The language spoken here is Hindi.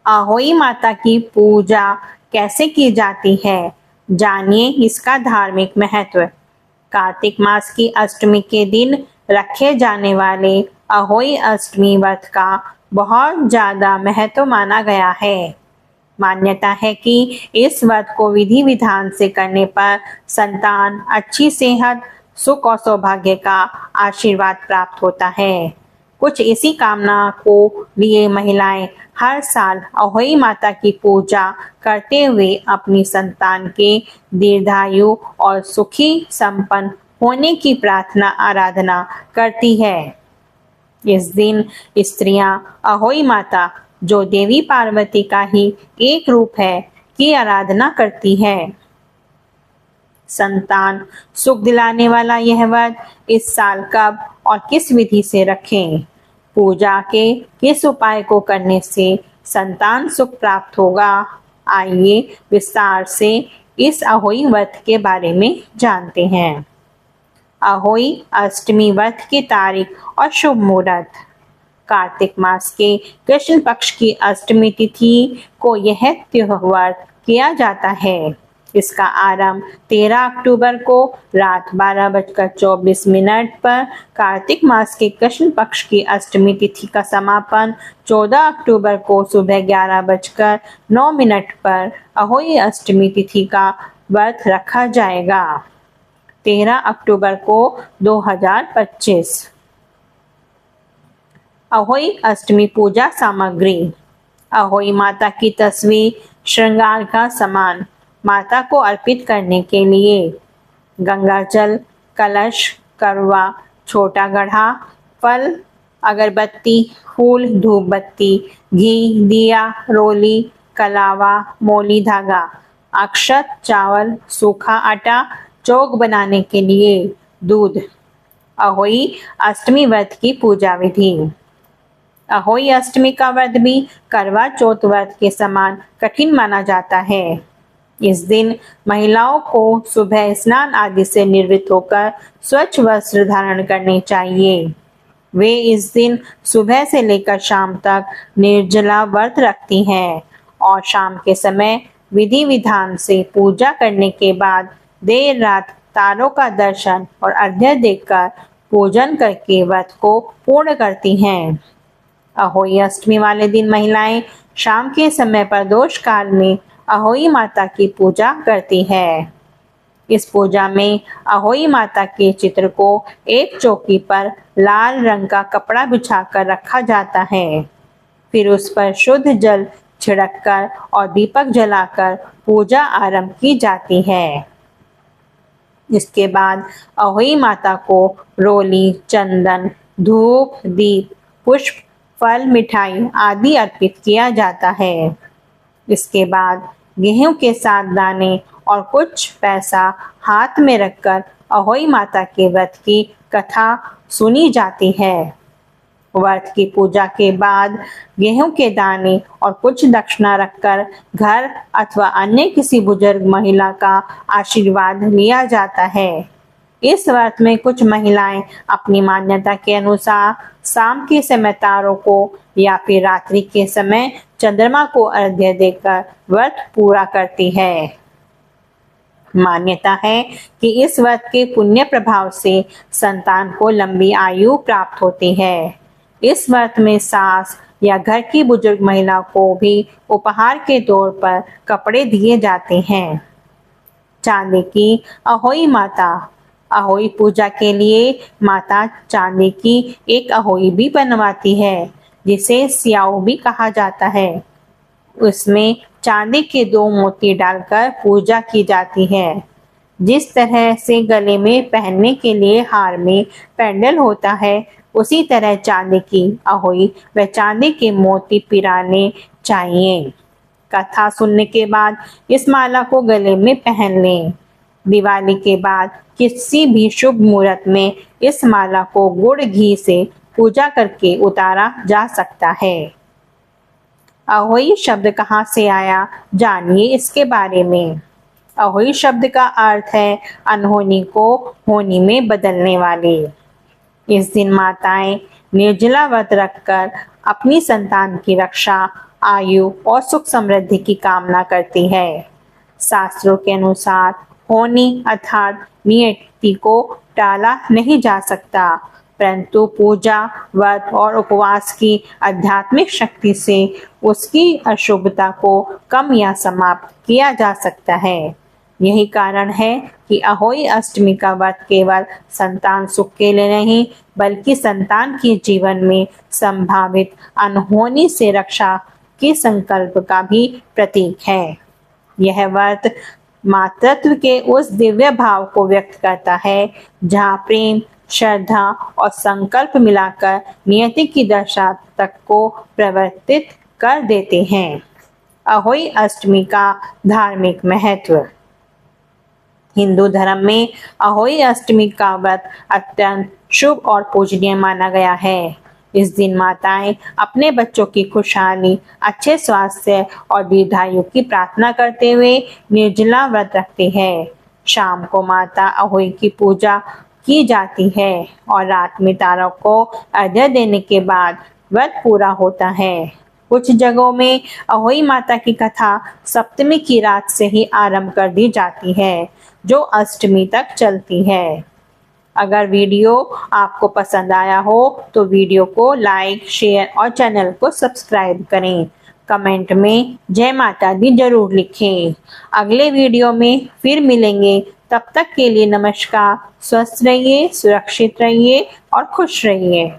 अहोई माता की पूजा कैसे की जाती है, जानिए इसका धार्मिक महत्व। कार्तिक मास की अष्टमी के दिन रखे जाने वाले अहोई अष्टमी व्रत का बहुत ज्यादा महत्व माना गया है। मान्यता है कि इस व्रत को विधि विधान से करने पर संतान, अच्छी सेहत, सुख और सौभाग्य का आशीर्वाद प्राप्त होता है। कुछ इसी कामना को लिए महिलाएं हर साल अहोई माता की पूजा करते हुए अपनी संतान के दीर्घायु और सुखी संपन्न होने की प्रार्थना आराधना करती है। इस दिन स्त्रियां अहोई माता, जो देवी पार्वती का ही एक रूप है, की आराधना करती है। संतान सुख दिलाने वाला यह व्रत इस साल कब और किस विधि से रखें? पूजा के किस उपाय को करने से संतान सुख प्राप्त होगा? आइए विस्तार से इस अहोई व्रत के बारे में जानते हैं। अहोई अष्टमी व्रत की तारीख और शुभ मुहूर्त। कार्तिक मास के कृष्ण पक्ष की अष्टमी तिथि को यह त्योहार किया जाता है। इसका आरंभ 13 अक्टूबर को रात 12:24 पर, कार्तिक मास के कृष्ण पक्ष की अष्टमी तिथि का समापन 14 अक्टूबर को सुबह 11:09 पर अहोई अष्टमी तिथि का व्रत रखा जाएगा। 13 अक्टूबर को 2025। अहोई अष्टमी पूजा सामग्री। अहोई माता की तस्वीर श्रृंगार का सामान माता को अर्पित करने के लिए गंगा जल, कलश, करवा, छोटा गढ़ा, फल, अगरबत्ती, फूल, धूप बत्ती, घी, दिया, रोली, कलावा, मोली धागा, अक्षत, चावल, सूखा आटा, चोग बनाने के लिए दूध। अहोई अष्टमी व्रत की पूजा विधि। अहोई अष्टमी का व्रत भी करवा चौथ व्रत के समान कठिन माना जाता है। इस दिन महिलाओं को सुबह स्नान आदि से निवृत्त होकर स्वच्छ वस्त्र धारण करने चाहिए। वे इस दिन सुबह से लेकर शाम तक निर्जला व्रत रखती हैं और शाम के समय विधि विधान से पूजा करने के बाद देर रात तारों का दर्शन और अर्घ्य देकर पूजन करके व्रत को पूर्ण करती हैं। अहोई अष्टमी वाले दिन महिलाएं शाम के समय प्रदोष काल में अहोई माता की पूजा करती है। इस पूजा में अहोई माता के चित्र को एक चौकी पर लाल रंग का कपड़ा बिछाकर रखा जाता है। फिर उस पर शुद्ध जल छिड़ककर और दीपक जलाकर पूजा आरंभ की जाती है। इसके बाद अहोई माता को रोली, चंदन, धूप, दीप, पुष्प, फल, मिठाई आदि अर्पित किया जाता है। इसके बाद गेहूं के 7 दाने और कुछ पैसा हाथ में रखकर अहोई माता के व्रत की कथा सुनी जाती है। व्रत की पूजा के बाद गेहूं के दाने और कुछ दक्षिणा रखकर घर अथवा अन्य किसी बुजुर्ग महिला का आशीर्वाद लिया जाता है। इस व्रत में कुछ महिलाएं अपनी मान्यता के अनुसार शाम के समय तारों को या फिर रात्रि के समय चंद्रमा को अर्घ्य देकर व्रत पूरा करती है। मान्यता है कि इस व्रत के पुण्य प्रभाव से संतान को लंबी आयु प्राप्त होती है। इस व्रत में सास या घर की बुजुर्ग महिला को भी उपहार के तौर पर कपड़े दिए जाते हैं। चांदी की अहोई माता। अहोई पूजा के लिए माता चांदी की एक अहोई भी बनवाती है, जिसे स्याऊ भी कहा जाता है। उसमें चांदी के 2 मोती डालकर पूजा की जाती है। जिस तरह से गले में पहनने के लिए हार में पेंडल होता है, उसी तरह चांदी की अहोई व चांदी के मोती पिराने चाहिए। कथा सुनने के बाद इस माला को गले में पहन लें। दिवाली के बाद किसी भी शुभ मुहूर्त में इस माला को गुड़ घी से पूजा करके उतारा जा सकता है। अहोई शब्द कहाँ से आया, जानिए इसके बारे में। अहोई शब्द का अर्थ है अनहोनी को होनी में बदलने वाले। इस दिन माताएं निर्जला व्रत रखकर अपनी संतान की रक्षा आयु और सुख समृद्धि की कामना करती है। शास्त्रों के अनुसार होनी अर्थात नियति को टाला नहीं जा सकता, परंतु पूजा, व्रत और उपवास की आध्यात्मिक शक्ति से उसकी अशुभता को कम या समाप्त किया जा सकता है। यही कारण है कि अहोई अष्टमी का व्रत केवल संतान सुख के लिए नहीं, बल्कि संतान के जीवन में संभावित अनहोनी से रक्षा के संकल्प का भी प्रतीक है। यह व्रत मातृत्व के उस दिव्य भाव को व्यक्त करता है जहाँ प्रेम, श्रद्धा और संकल्प मिलाकर नियति की दशा तक को परिवर्तित कर देते हैं। अहोई अष्टमी का धार्मिक महत्व। हिंदू धर्म में अहोई अष्टमी का व्रत अत्यंत शुभ और पूजनीय माना गया है। इस दिन माताएं अपने बच्चों की खुशहाली, अच्छे स्वास्थ्य और दीर्घायु की प्रार्थना करते हुए निर्जला व्रत रखती है। शाम को माता अहोई की पूजा की जाती है और रात में तारों को अर्घ्य देने के बाद व्रत पूरा होता है। कुछ जगहों में अहोई माता की कथा सप्तमी की रात से ही आरंभ कर दी जाती है, जो अष्टमी तक चलती है। अगर वीडियो आपको पसंद आया हो तो वीडियो को लाइक, शेयर और चैनल को सब्सक्राइब करें। कमेंट में जय माता दी जरूर लिखें। अगले वीडियो में फिर मिलेंगे, तब तक के लिए नमस्कार। स्वस्थ रहिए, सुरक्षित रहिए और खुश रहिए।